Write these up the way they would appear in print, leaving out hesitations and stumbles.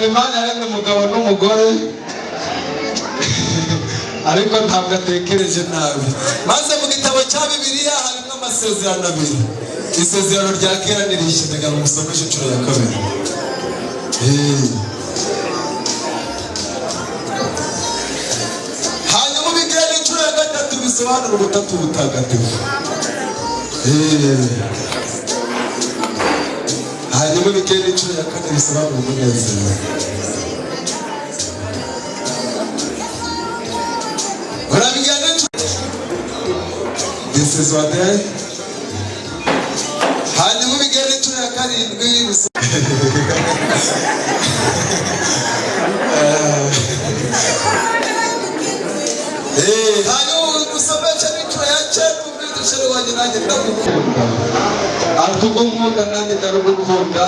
Imana yaremye umugabo n'umugore ariko ntabwo atekereje nabi. Maze mu gitabo cya Bibiliya harimo amasezerano abiri. Isezerano rya kera nirishye ndaga musomeshe inshuro ya kabiri. Hanyuma bigera inshuro ya gatatu bisobanura ubutatu butagatifu. Hanyuma bigera inshuro ya kane bisobanura umunezero. This is what they hanyuma bigera inshuro ya karindwi hanyuma usomesha n'inshuro ya cyenda ubwidushere wanjye nanjye ndagukunda ariko nkunda nanjye ndarugukunda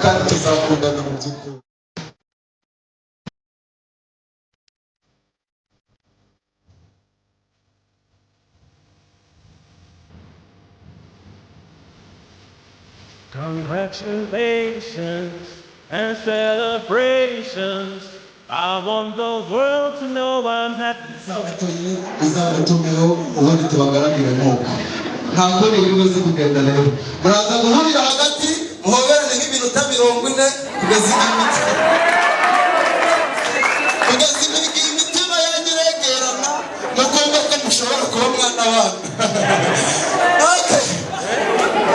kandi tuzakundana mu by'ukuri. Congratulations and celebrations. I want the world to know I'm happy. Ntabwo bibuze kugenda rero muraza guhurira hagati muhoberane nk'iminota 40 kugeza imitima yanyu iregerana mukumva ko mushobora kuba mwana wanyu.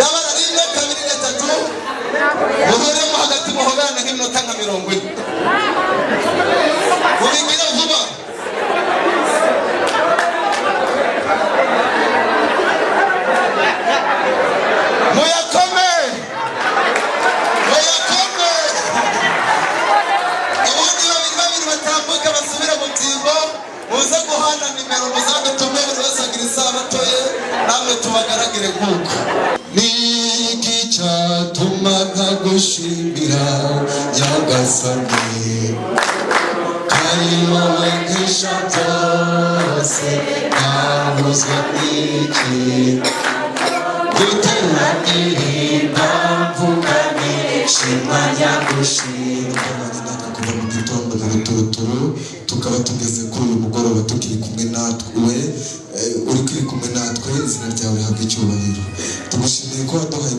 Yabara rimwe kabiri gatatu muhuremo hagati muhoberane nk'iminota 40 mubigira vuba. Muze guhana nimero muzadutume buri wese agira isabato ye namwe tubagaragire nk'uko. Niki cyatuma ntagushimira Nyagasani kari wowe nkesha byose ntabuzwa n'iki gutera ndirimba mvuga nishima Nyagushimira. Kuva mu gitondo mu ruturuturu tukaba tugeze kuri uyu mugoroba tukiri kumwe natwe uri kuri kumwe natwe izina ryawe rihabwa icyubahiro. Tugushimiye ko waduhaye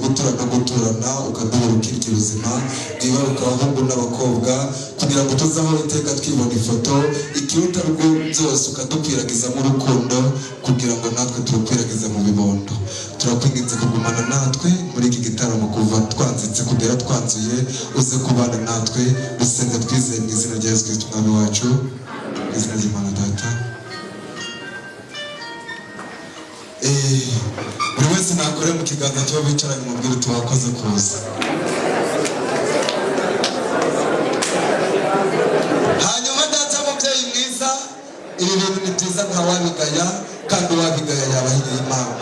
guturana ukaduha urukiryi ruzima rwibaruka abahungu n'abakobwa kugira ngo tuzahore iteka twibona ifoto ikiruta rwo byose ukadukwiragizamo urukundo kugira ngo natwe turukwiragize mu bibondo. Turakwinginze kugumana natwe muri iki gitaramo kuva twanzitse kugera twanzuye uze kubana natwe dusenga twizeye mu izina rya Yesu Kristo umwami wacu izina ry'Imana Data. Buri wese nakore mu kiganza cyo bicaranye mu bwira tuwakoze kuza. Hanyuma data mubyeyi mwiza ibi bintu ni byiza ntawabigaya kandi uwabigaya yabahiye Imana.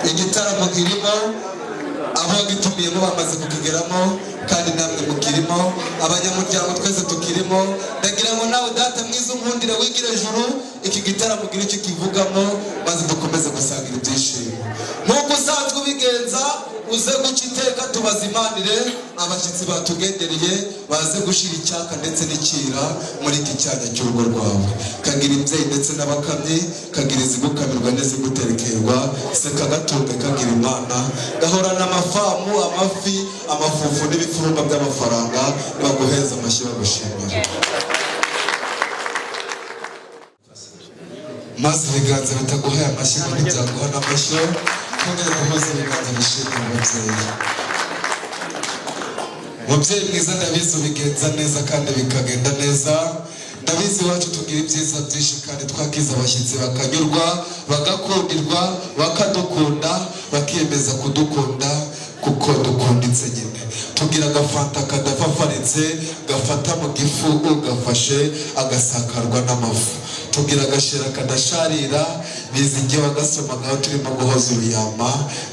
Igitaramo kirimo abo gitumiyemo bamaze kukigeramo kandi namwe mukirimo abanyamuryango twese tukirimo. Ndagira ngo nawe data mwiza unkundire wigire ejuru iki gitaramo gira icyo kivugamo maze dukomeze gusangira ibyishimo nk'uko usanzwe ubigenza. Uze guca iteka tubazimanire abashyitsi batugendereye baze gushira icyaka ndetse n'ikira muri iki cyanya cy'urugo rwawe. Kagira imbyeyi ndetse n'abakamyi kagira izigukamirwa n'iziguterekerwa seka gatunge kagira Imana gahorana amafamu amafi amafufu n'ibifurumba by'amafaranga baguheza amashyi bagushimira. Maze ibiganza bitaguhaye amashyi ntibyaguha n'amashyi kongera guhuza ibiganza bishimira umubyeyi. Mubyeyi mwiza ndabizi ubigenza neza kandi bikagenda neza. Ndabizi iwacu tugira ibyiza byinshi kandi twakiza abashyitsi bakanyurwa bagakundirwa bakadukunda bakiyemeza kudukunda kuko dukunditse nyine. tugira agafanta kadafafaritse gafata mu gifu ugafashe agasakarwa n'amafu, tugira agashera kadasharira bizigiye wagasomagaho turimo guhoza uruyama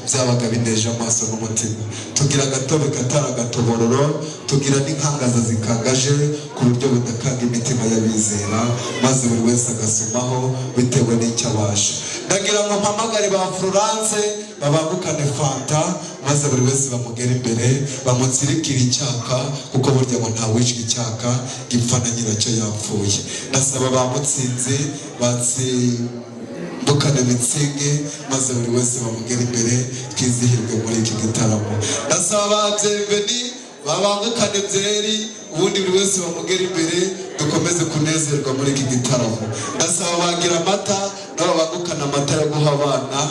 byabaga bineje amaso n'umutima, tugira agatobe katara gatobororo, tugira n'inkangaza zikagaje ku buryo budakanga imitima y'abizera maze buri wese agasomaho bitewe n'icyo abasha. Ndagira ngo mpamagare ba Florence babangukane fanta maze buri wese bamugera imbere bamutsirikira icyaka kuko burya ngo nta wishwe icyaka gipfa na nyiracyo yapfuye. Ndasaba bamutsinze batsindukane mitsinge maze buri wese bamugera imbere twizihirwe muri iki gitaramo. Ndasaba babyemveni babangukane byeri ubundi buri wese bamugera imbere dukomeze kunezerwa muri iki gitaramo. Ndasaba bagira amata nabo bagukana amata yo guha abana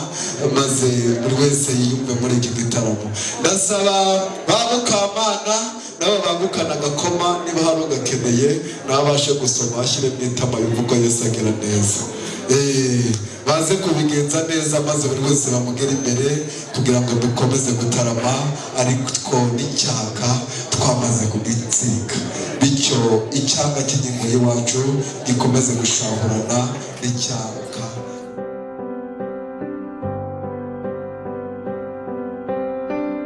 maze buri wese yiyumve muri iki gitaramo. Ndasaba bamukamana nabo bagukana agakoma niba hari ugakeneye nabashe gusoma ashyire mu itama y'uvuga Yesu agira neza. Baze kubigenza neza maze buri wese bamugera imbere kugira ngo dukomeze gutarama ariko n'icyaka twamaze kugitsika, bityo icyanga cy'ingingo y'iwacu gikomeze gushahurana n'icyaka